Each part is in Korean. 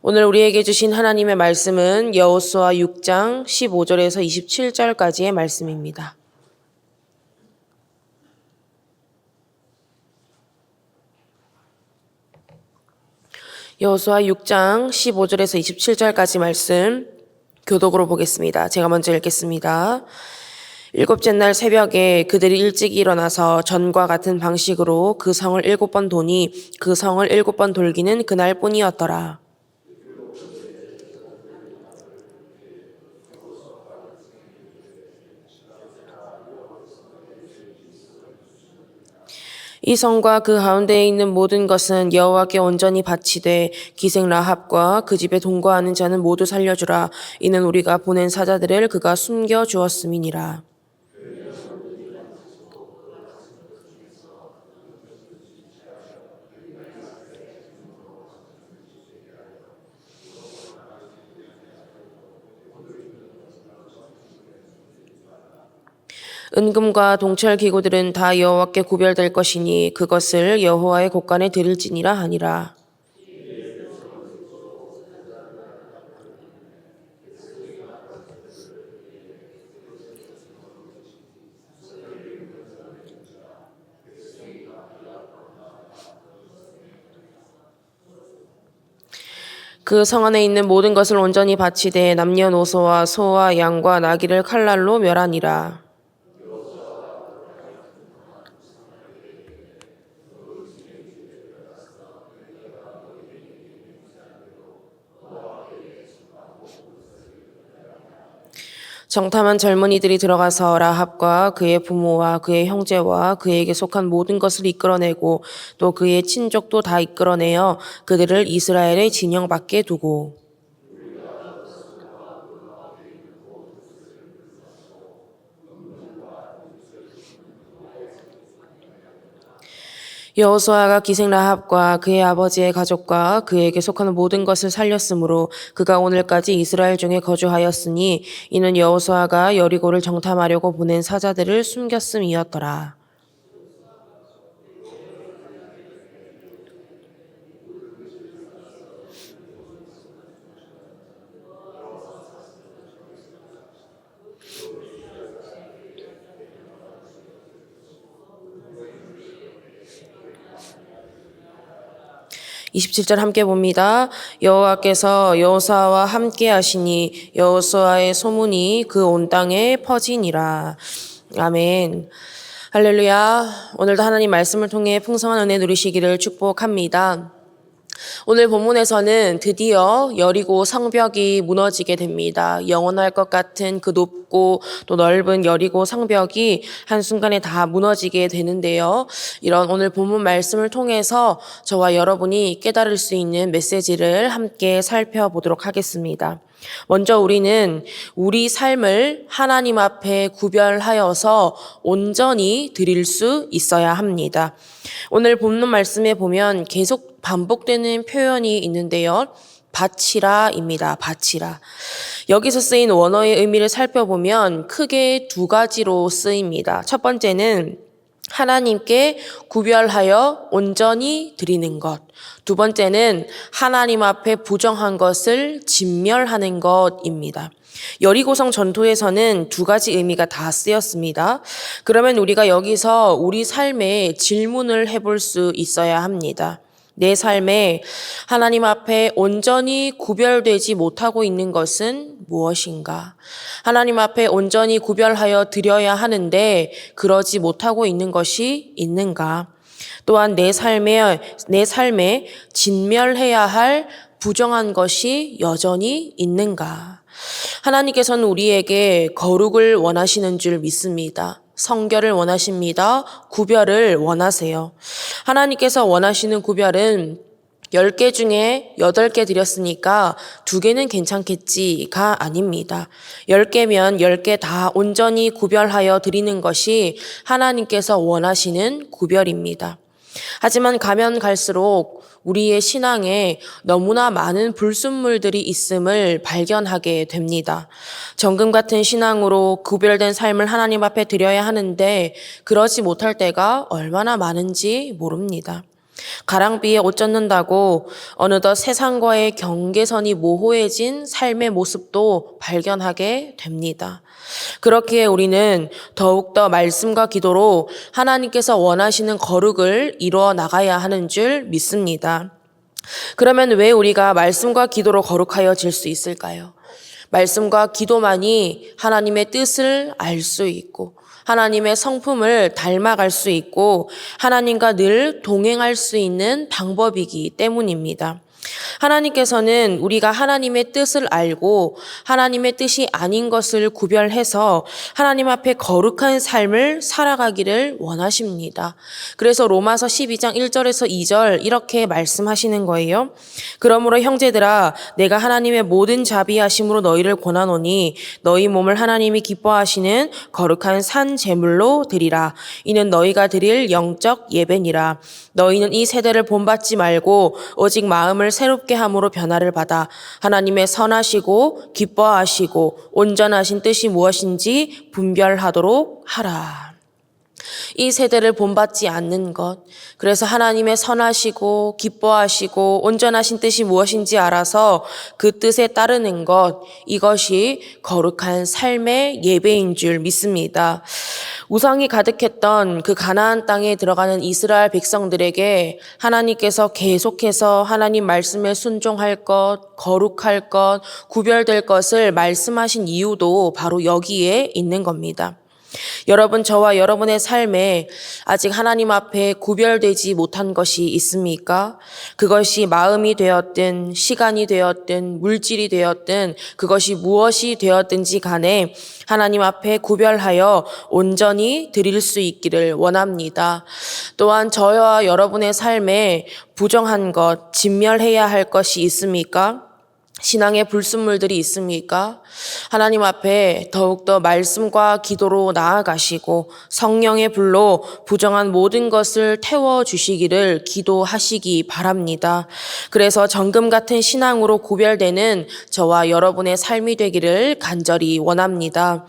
오늘 우리에게 주신 하나님의 말씀은 여호수아 6장 15절에서 27절까지의 말씀입니다. 여호수아 6장 15절에서 27절까지 말씀 교독으로 보겠습니다. 제가 먼저 읽겠습니다. 일곱째 날 새벽에 그들이 일찍 일어나서 전과 같은 방식으로 그 성을 7번 도니 그 성을 7번 돌기는 그날뿐이었더라. 이 성과 그 가운데에 있는 모든 것은 여호와께 온전히 바치되 기생 라합과 그 집에 동거하는 자는 모두 살려주라. 이는 우리가 보낸 사자들을 그가 숨겨 주었음이니라. 은금과 동철 기구들은 다 여호와께 구별될 것이니 그것을 여호와의 곳간에 드릴지니라 하니라. 그 성 안에 있는 모든 것을 온전히 바치되 남녀노소와 소와 양과 나귀를 칼날로 멸하니라. 정탐한 젊은이들이 들어가서 라합과 그의 부모와 그의 형제와 그에게 속한 모든 것을 이끌어내고 또 그의 친족도 다 이끌어내어 그들을 이스라엘의 진영 밖에 두고 여호수아가 기생 라합과 그의 아버지의 가족과 그에게 속하는 모든 것을 살렸으므로 그가 오늘까지 이스라엘 중에 거주하였으니 이는 여호수아가 여리고를 정탐하려고 보낸 사자들을 숨겼음이었더라. (27절) 함께 봅니다. 여호와께서 여호수아와 함께 하시니 여호수아의 소문이 그 온 땅에 퍼지니라. 아멘. 할렐루야. 오늘도 하나님 말씀을 통해 풍성한 은혜 누리시기를 축복합니다. 오늘 본문에서는 드디어 여리고 성벽이 무너지게 됩니다. 영원할 것 같은 그 높고 또 넓은 여리고 성벽이 한순간에 다 무너지게 되는데요. 이런 오늘 본문 말씀을 통해서 저와 여러분이 깨달을 수 있는 메시지를 함께 살펴보도록 하겠습니다. 먼저 우리는 우리 삶을 하나님 앞에 구별하여서 온전히 드릴 수 있어야 합니다. 오늘 본문 말씀에 보면 계속 반복되는 표현이 있는데요. 바치라입니다. 바치라. 여기서 쓰인 원어의 의미를 살펴보면 크게 두 가지로 쓰입니다. 첫 번째는 하나님께 구별하여 온전히 드리는 것. 두 번째는 하나님 앞에 부정한 것을 진멸하는 것입니다. 여리고성 전투에서는 두 가지 의미가 다 쓰였습니다. 그러면 우리가 여기서 우리 삶에 질문을 해볼 수 있어야 합니다. 내 삶에 하나님 앞에 온전히 구별되지 못하고 있는 것은 무엇인가? 하나님 앞에 온전히 구별하여 드려야 하는데 그러지 못하고 있는 것이 있는가? 또한 내 삶에 진멸해야 할 부정한 것이 여전히 있는가? 하나님께서는 우리에게 거룩을 원하시는 줄 믿습니다. 성결을 원하십니다. 구별을 원하세요. 하나님께서 원하시는 구별은 10개 중에 8개 드렸으니까 2개는 괜찮겠지가 아닙니다. 10개면 10개 다 온전히 구별하여 드리는 것이 하나님께서 원하시는 구별입니다. 하지만 가면 갈수록 우리의 신앙에 너무나 많은 불순물들이 있음을 발견하게 됩니다. 정금 같은 신앙으로 구별된 삶을 하나님 앞에 드려야 하는데 그러지 못할 때가 얼마나 많은지 모릅니다. 가랑비에 옷 젖는다고 어느덧 세상과의 경계선이 모호해진 삶의 모습도 발견하게 됩니다. 그렇기에 우리는 더욱더 말씀과 기도로 하나님께서 원하시는 거룩을 이루어 나가야 하는 줄 믿습니다. 그러면 왜 우리가 말씀과 기도로 거룩하여질 수 있을까요? 말씀과 기도만이 하나님의 뜻을 알 수 있고 하나님의 성품을 닮아갈 수 있고 하나님과 늘 동행할 수 있는 방법이기 때문입니다. 하나님께서는 우리가 하나님의 뜻을 알고 하나님의 뜻이 아닌 것을 구별해서 하나님 앞에 거룩한 삶을 살아가기를 원하십니다. 그래서 로마서 12장 1절에서 2절 이렇게 말씀하시는 거예요. 그러므로 형제들아 내가 하나님의 모든 자비하심으로 너희를 권하노니 너희 몸을 하나님이 기뻐하시는 거룩한 산 제물로 드리라. 이는 너희가 드릴 영적 예배니라. 너희는 이 세대를 본받지 말고 오직 마음을 새롭게 함으로 변화를 받아 하나님의 선하시고 기뻐하시고 온전하신 뜻이 무엇인지 분별하도록 하라. 이 세대를 본받지 않는 것, 그래서 하나님의 선하시고 기뻐하시고 온전하신 뜻이 무엇인지 알아서 그 뜻에 따르는 것, 이것이 거룩한 삶의 예배인 줄 믿습니다. 우상이 가득했던 그 가나안 땅에 들어가는 이스라엘 백성들에게 하나님께서 계속해서 하나님 말씀에 순종할 것, 거룩할 것, 구별될 것을 말씀하신 이유도 바로 여기에 있는 겁니다. 여러분, 저와 여러분의 삶에 아직 하나님 앞에 구별되지 못한 것이 있습니까? 그것이 마음이 되었든 시간이 되었든 물질이 되었든 그것이 무엇이 되었든지 간에 하나님 앞에 구별하여 온전히 드릴 수 있기를 원합니다. 또한 저와 여러분의 삶에 부정한 것, 진멸해야 할 것이 있습니까? 신앙의 불순물들이 있습니까? 하나님 앞에 더욱더 말씀과 기도로 나아가시고 성령의 불로 부정한 모든 것을 태워주시기를 기도하시기 바랍니다. 그래서 정금 같은 신앙으로 구별되는 저와 여러분의 삶이 되기를 간절히 원합니다.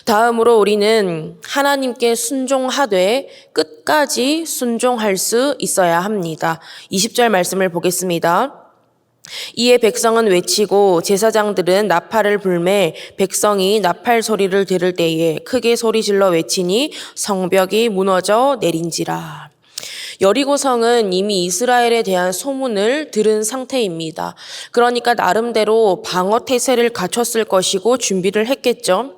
다음으로 우리는 하나님께 순종하되 끝까지 순종할 수 있어야 합니다. 20절 말씀을 보겠습니다. 이에 백성은 외치고 제사장들은 나팔을 불매 백성이 나팔 소리를 들을 때에 크게 소리질러 외치니 성벽이 무너져 내린지라. 여리고성은 이미 이스라엘에 대한 소문을 들은 상태입니다. 그러니까 나름대로 방어 태세를 갖췄을 것이고 준비를 했겠죠.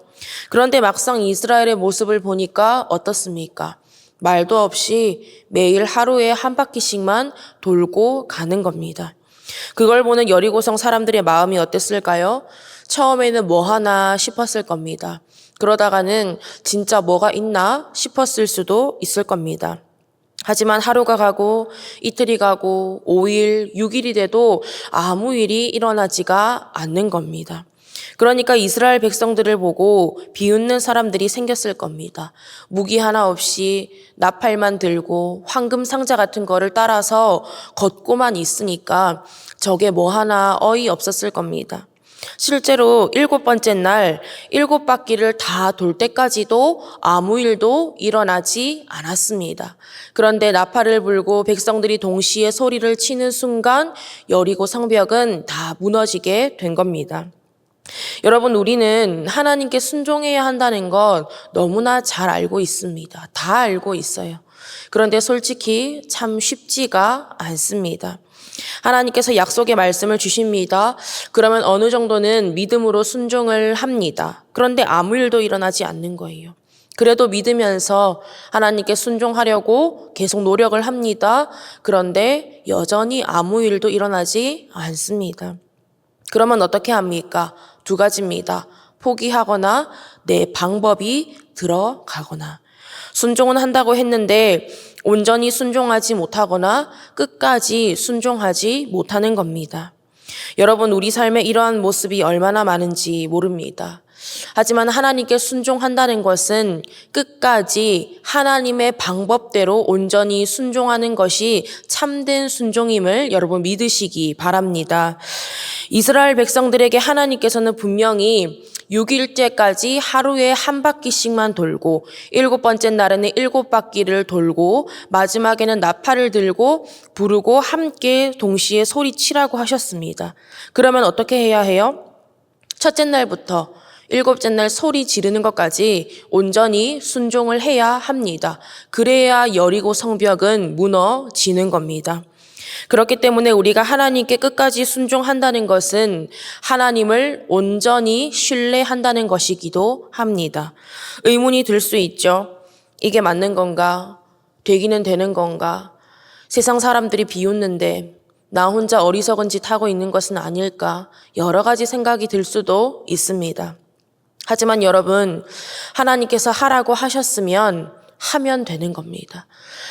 그런데 막상 이스라엘의 모습을 보니까 어떻습니까? 말도 없이 매일 하루에 한 바퀴씩만 돌고 가는 겁니다. 그걸 보는 여리고성 사람들의 마음이 어땠을까요? 처음에는 뭐 하나 싶었을 겁니다. 그러다가는 진짜 뭐가 있나 싶었을 수도 있을 겁니다. 하지만 하루가 가고 이틀이 가고 5일, 6일이 돼도 아무 일이 일어나지가 않는 겁니다. 그러니까 이스라엘 백성들을 보고 비웃는 사람들이 생겼을 겁니다. 무기 하나 없이 나팔만 들고 황금 상자 같은 거를 따라서 걷고만 있으니까 저게 뭐 하나 어이없었을 겁니다. 실제로 7번째 날 7바퀴를 다 돌 때까지도 아무 일도 일어나지 않았습니다. 그런데 나팔을 불고 백성들이 동시에 소리를 치는 순간 여리고 성벽은 다 무너지게 된 겁니다. 여러분, 우리는 하나님께 순종해야 한다는 건 너무나 잘 알고 있습니다. 다 알고 있어요. 그런데 솔직히 참 쉽지가 않습니다. 하나님께서 약속의 말씀을 주십니다. 그러면 어느 정도는 믿음으로 순종을 합니다. 그런데 아무 일도 일어나지 않는 거예요. 그래도 믿으면서 하나님께 순종하려고 계속 노력을 합니다. 그런데 여전히 아무 일도 일어나지 않습니다. 그러면 어떻게 합니까? 두 가지입니다. 포기하거나 내 방법이 들어가거나. 순종은 한다고 했는데 온전히 순종하지 못하거나 끝까지 순종하지 못하는 겁니다. 여러분, 우리 삶에 이러한 모습이 얼마나 많은지 모릅니다. 하지만 하나님께 순종한다는 것은 끝까지 하나님의 방법대로 온전히 순종하는 것이 참된 순종임을 여러분 믿으시기 바랍니다. 이스라엘 백성들에게 하나님께서는 분명히 6일째까지 하루에 한 바퀴씩만 돌고 7번째 날에는 7바퀴를 돌고 마지막에는 나팔을 들고 부르고 함께 동시에 소리치라고 하셨습니다. 그러면 어떻게 해야 해요? 첫째 날부터 7째 날 소리 지르는 것까지 온전히 순종을 해야 합니다. 그래야 여리고 성벽은 무너지는 겁니다. 그렇기 때문에 우리가 하나님께 끝까지 순종한다는 것은 하나님을 온전히 신뢰한다는 것이기도 합니다. 의문이 들 수 있죠. 이게 맞는 건가? 되기는 되는 건가? 세상 사람들이 비웃는데 나 혼자 어리석은 짓 하고 있는 것은 아닐까? 여러 가지 생각이 들 수도 있습니다. 하지만 여러분, 하나님께서 하라고 하셨으면 하면 되는 겁니다.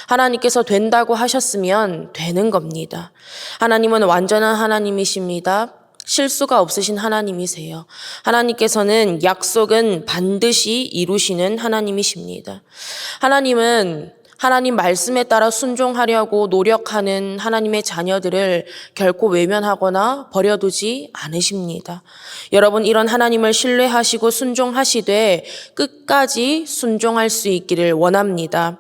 하나님께서 된다고 하셨으면 되는 겁니다. 하나님은 완전한 하나님이십니다. 실수가 없으신 하나님이세요. 하나님께서는 약속은 반드시 이루시는 하나님이십니다. 하나님은 하나님 말씀에 따라 순종하려고 노력하는 하나님의 자녀들을 결코 외면하거나 버려두지 않으십니다. 여러분, 이런 하나님을 신뢰하시고 순종하시되 끝까지 순종할 수 있기를 원합니다.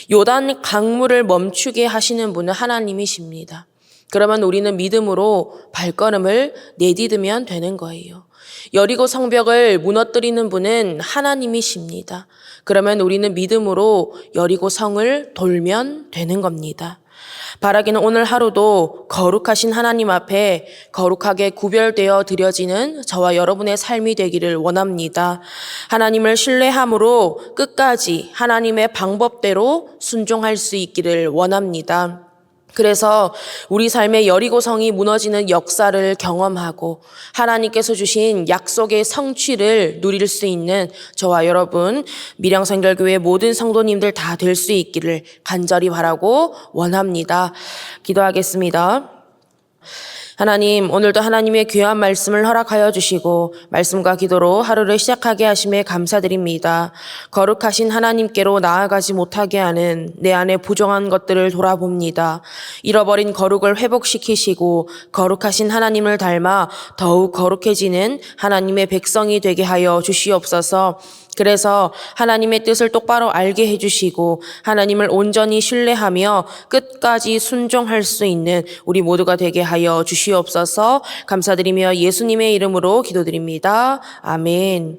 요단 강물을 멈추게 하시는 분은 하나님이십니다. 그러면 우리는 믿음으로 발걸음을 내디디면 되는 거예요. 여리고 성벽을 무너뜨리는 분은 하나님이십니다. 그러면 우리는 믿음으로 여리고 성을 돌면 되는 겁니다. 바라기는 오늘 하루도 거룩하신 하나님 앞에 거룩하게 구별되어 드려지는 저와 여러분의 삶이 되기를 원합니다. 하나님을 신뢰함으로 끝까지 하나님의 방법대로 순종할 수 있기를 원합니다. 그래서 우리 삶의 여리고성이 무너지는 역사를 경험하고 하나님께서 주신 약속의 성취를 누릴 수 있는 저와 여러분 밀양선결교회 모든 성도님들 다 될 수 있기를 간절히 바라고 원합니다. 기도하겠습니다. 하나님, 오늘도 하나님의 귀한 말씀을 허락하여 주시고 말씀과 기도로 하루를 시작하게 하심에 감사드립니다. 거룩하신 하나님께로 나아가지 못하게 하는 내 안에 부정한 것들을 돌아봅니다. 잃어버린 거룩을 회복시키시고 거룩하신 하나님을 닮아 더욱 거룩해지는 하나님의 백성이 되게 하여 주시옵소서. 그래서 하나님의 뜻을 똑바로 알게 해주시고 하나님을 온전히 신뢰하며 끝까지 순종할 수 있는 우리 모두가 되게 하여 주시옵소서. 감사드리며 예수님의 이름으로 기도드립니다. 아멘.